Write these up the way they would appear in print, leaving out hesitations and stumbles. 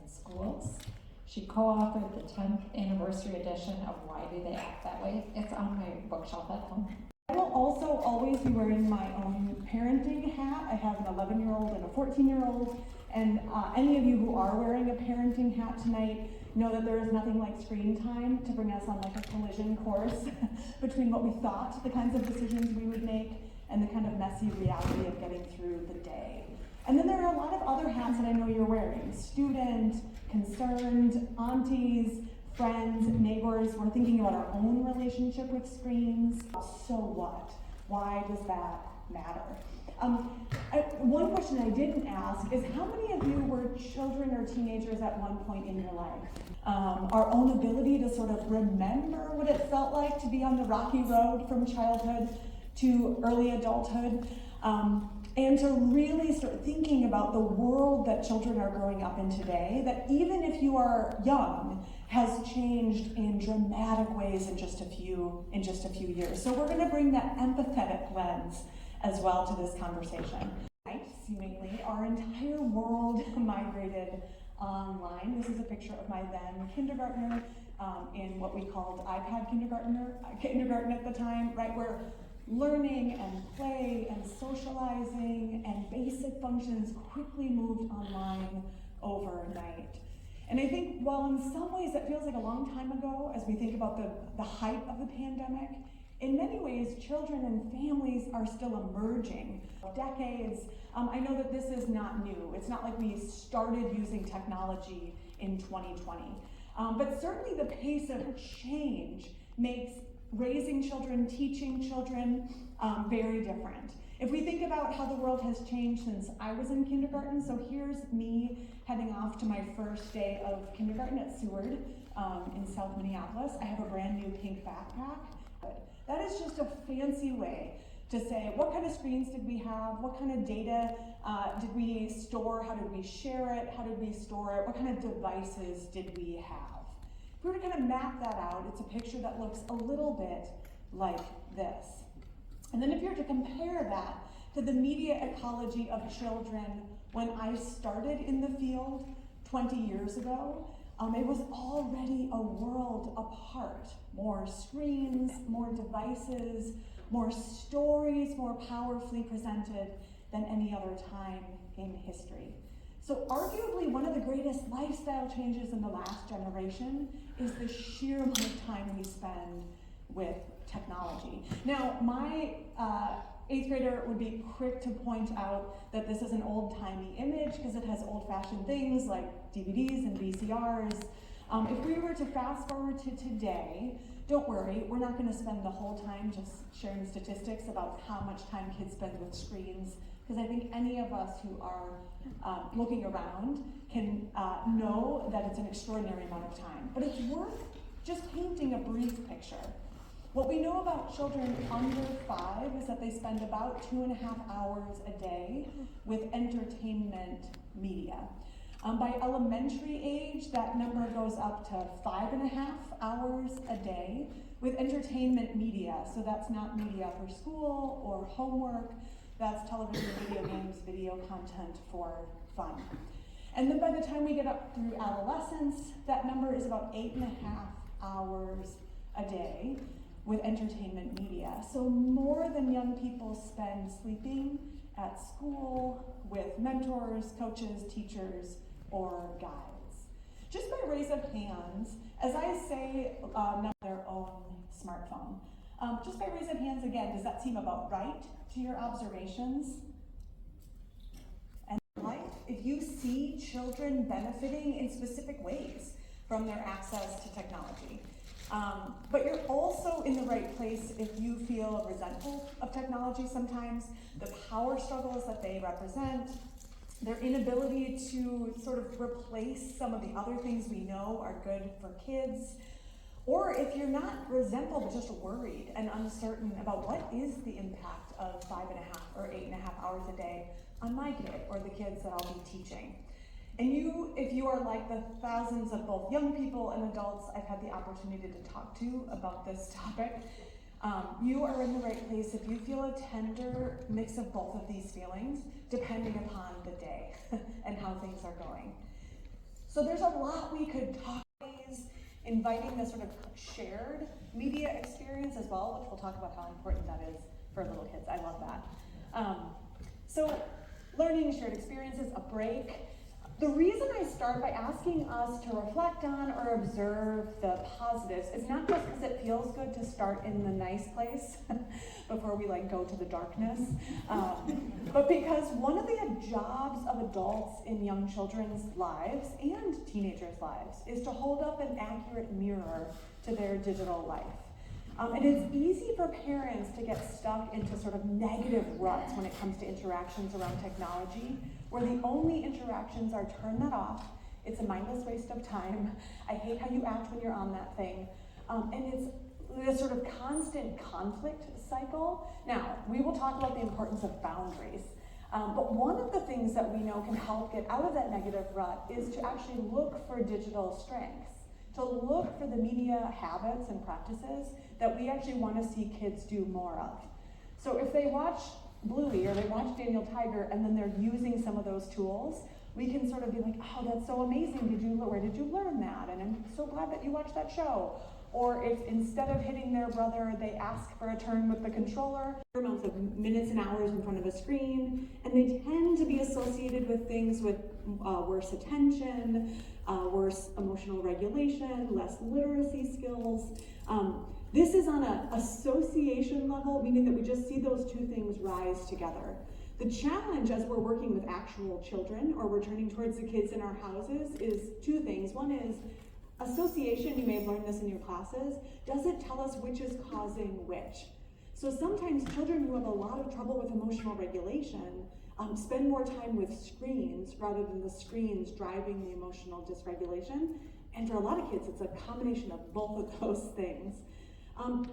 in Schools. She co-authored the 10th anniversary edition of Why Do They Act That Way? It's on my bookshelf at home. I will also always be wearing my own parenting hat. I have an 11-year-old and a 14-year-old, and any of you who are wearing a parenting hat tonight know that there is nothing like screen time to bring us on like a collision course between what we thought, the kinds of decisions we would make, and the kind of messy reality of getting through the day. And then there are a lot of other hats that I know you're wearing. Student, concerned, aunties, friends, neighbors. We're thinking about our own relationship with screens. So what? Why does that matter? One question I didn't ask is how many of you were children or teenagers at one point in your life? Our own ability to sort of remember what it felt like to be on the rocky road from childhood to early adulthood, and to really start thinking about the world that children are growing up in today, that even if you are young, has changed in dramatic ways in just a few years. So we're gonna bring that empathetic lens as well to this conversation. Seemingly, our entire world migrated online. This is a picture of my then kindergartner in what we called iPad kindergarten at the time, right, where learning and play and socializing and basic functions quickly moved online overnight. And I think while in some ways that feels like a long time ago as we think about the height of the pandemic, in many ways children and families are still emerging. Decades, I know that this is not new. It's not like we started using technology in 2020. But certainly the pace of change makes raising children, teaching children, very different. If we think about how the world has changed since I was in kindergarten, so here's me heading off to my first day of kindergarten at Seward in South Minneapolis. I have a brand new pink backpack. That is just a fancy way to say, what kind of screens did we have? What kind of data did we store? How did we share it? How did we store it? What kind of devices did we have? If we were to kind of map that out, it's a picture that looks a little bit like this. And then if you were to compare that to the media ecology of children when I started in the field 20 years ago, it was already a world apart. More screens, more devices, more stories, more powerfully presented than any other time in history. So arguably one of the greatest lifestyle changes in the last generation is the sheer amount of time we spend with technology. Now, my 8th grader would be quick to point out that this is an old-timey image because it has old-fashioned things like DVDs and VCRs. If we were to fast forward to today, don't worry, we're not going to spend the whole time just sharing statistics about how much time kids spend with screens, because I think any of us who are looking around can know that it's an extraordinary amount of time. But it's worth just painting a brief picture. What we know about children under 5 is that they spend about 2.5 hours a day with entertainment media. By elementary age, that number goes up to 5.5 hours a day with entertainment media. So that's not media for school or homework, that's television, video games, video content for fun. And then by the time we get up through adolescence, that number is about 8.5 hours a day with entertainment media. So more than young people spend sleeping at school with mentors, coaches, teachers, or guides. Just by raise of hands, as I say, their own smartphone. Just by raise of hands again, does that seem about right to your observations? And life, if you see children benefiting in specific ways from their access to technology. But you're also in the right place if you feel resentful of technology sometimes, the power struggles that they represent, their inability to sort of replace some of the other things we know are good for kids, or if you're not resentful but just worried and uncertain about what is the impact of 5.5 or 8.5 hours a day on my kid or the kids that I'll be teaching. And if you are like the thousands of both young people and adults I've had the opportunity to talk to about this topic, you are in the right place if you feel a tender mix of both of these feelings, depending upon the day and how things are going. So there's a lot we could talk about, inviting this sort of shared media experience as well, which we'll talk about how important that is for little kids. I love that. So learning, shared experiences, a break. The reason I start by asking us to reflect on or observe the positives is not just because it feels good to start in the nice place before we go to the darkness, but because one of the jobs of adults in young children's lives and teenagers' lives is to hold up an accurate mirror to their digital life. And it's easy for parents to get stuck into sort of negative ruts when it comes to interactions around technology, where the only interactions are turn that off, it's a mindless waste of time, I hate how you act when you're on that thing, and it's this sort of constant conflict cycle. Now, we will talk about the importance of boundaries, but one of the things that we know can help get out of that negative rut is to actually look for digital strengths, to look for the media habits and practices that we actually want to see kids do more of. So if they watch Bluey or they watch Daniel Tiger and then they're using some of those tools, we can sort of be like, oh, that's so amazing, where did you learn that? And I'm so glad that you watched that show. Or if instead of hitting their brother, they ask for a turn with the controller, amounts of minutes and hours in front of a screen, and they tend to be associated with things with worse attention, worse emotional regulation, less literacy skills. This is on an association level, meaning that we just see those two things rise together. The challenge as we're working with actual children or we're turning towards the kids in our houses is two things. One is association. You may have learned this in your classes. Does it tell us which is causing which? So sometimes children who have a lot of trouble with emotional regulation spend more time with screens rather than the screens driving the emotional dysregulation. And for a lot of kids, it's a combination of both of those things.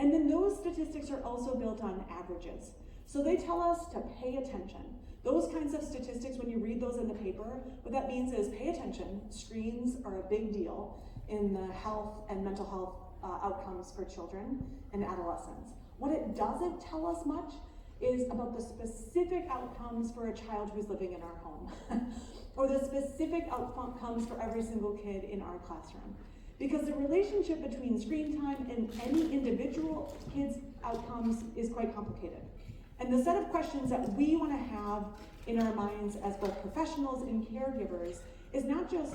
And then those statistics are also built on averages. So they tell us to pay attention. Those kinds of statistics, when you read those in the paper, what that means is pay attention. Screens are a big deal in the health and mental health outcomes for children and adolescents. What it doesn't tell us much is about the specific outcomes for a child who's living in our home, or the specific outcomes for every single kid in our classroom. Because the relationship between screen time and any individual kid's outcomes is quite complicated. And the set of questions that we want to have in our minds as both professionals and caregivers is not just,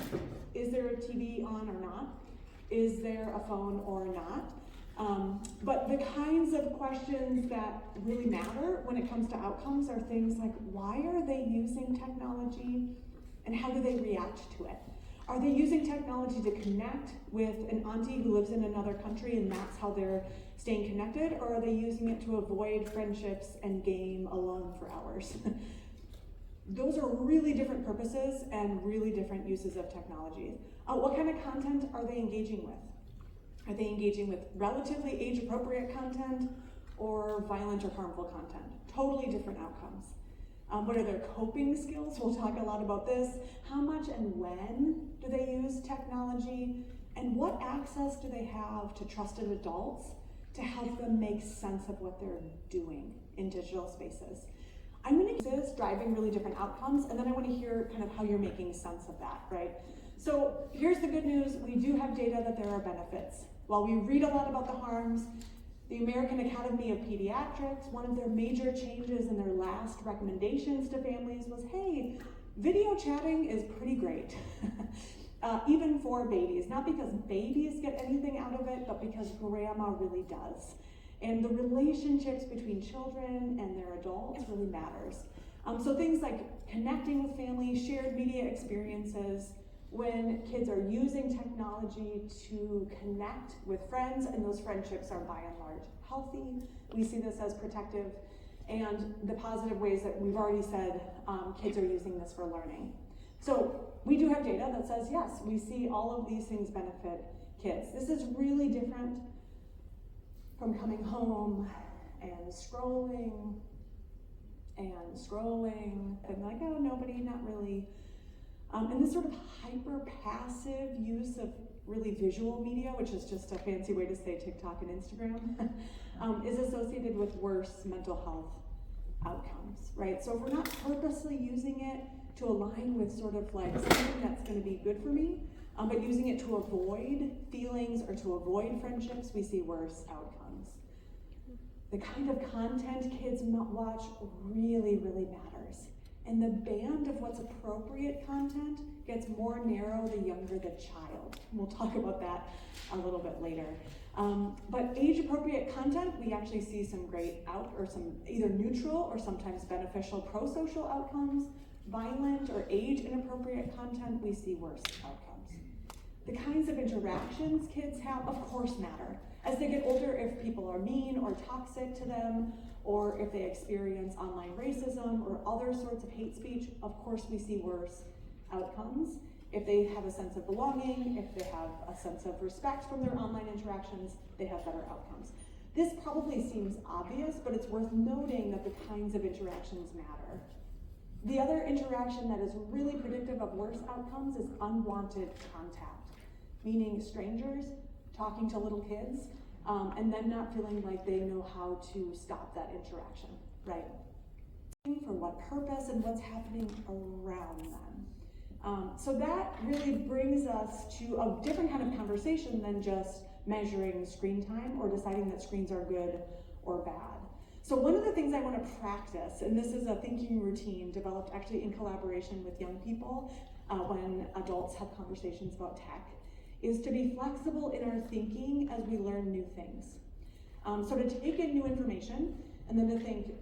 is there a TV on or not? Is there a phone or not? But the kinds of questions that really matter when it comes to outcomes are things like, why are they using technology and how do they react to it? Are they using technology to connect with an auntie who lives in another country and that's how they're staying connected? Or are they using it to avoid friendships and game alone for hours? Those are really different purposes and really different uses of technology. What kind of content are they engaging with? Are they engaging with relatively age-appropriate content or violent or harmful content? Totally different outcomes. What are their coping skills? We'll talk a lot about this. How much and when do they use technology? And what access do they have to trusted adults to help them make sense of what they're doing in digital spaces? I'm going to use this driving really different outcomes, and then I want to hear kind of how you're making sense of that, right? So here's the good news. We do have data that there are benefits. While we read a lot about the harms, the American Academy of Pediatrics, one of their major changes in their last recommendations to families was, hey, video chatting is pretty great, even for babies. Not because babies get anything out of it, but because grandma really does. And the relationships between children and their adults really matters. So things like connecting with family, shared media experiences, when kids are using technology to connect with friends, and those friendships are by and large healthy. We see this as protective, and the positive ways that we've already said kids are using this for learning. So we do have data that says, yes, we see all of these things benefit kids. This is really different from coming home and scrolling, and like, oh, nobody, not really. And this sort of hyper-passive use of really visual media, which is just a fancy way to say TikTok and Instagram, is associated with worse mental health outcomes, right? So if we're not purposely using it, to align with sort of like something that's going to be good for me, but using it to avoid feelings or to avoid friendships, we see worse outcomes. The kind of content kids watch really, really matters. And the band of what's appropriate content gets more narrow the younger the child. We'll talk about that a little bit later. But age-appropriate content, we actually see some great some either neutral or sometimes beneficial pro-social outcomes. Violent or age-inappropriate content, we see worse outcomes. The kinds of interactions kids have, of course, matter. As they get older, if people are mean or toxic to them, or if they experience online racism or other sorts of hate speech, of course we see worse outcomes. If they have a sense of belonging, if they have a sense of respect from their online interactions, they have better outcomes. This probably seems obvious, but it's worth noting that the kinds of interactions matter. The other interaction that is really predictive of worse outcomes is unwanted contact, meaning strangers talking to little kids, and then not feeling like they know how to stop that interaction, right? For what purpose and what's happening around them. So that really brings us to a different kind of conversation than just measuring screen time or deciding that screens are good or bad. So one of the things I want to practice, and this is a thinking routine developed actually in collaboration with young people when adults have conversations about tech, is to be flexible in our thinking as we learn new things. So to take in new information and then to think,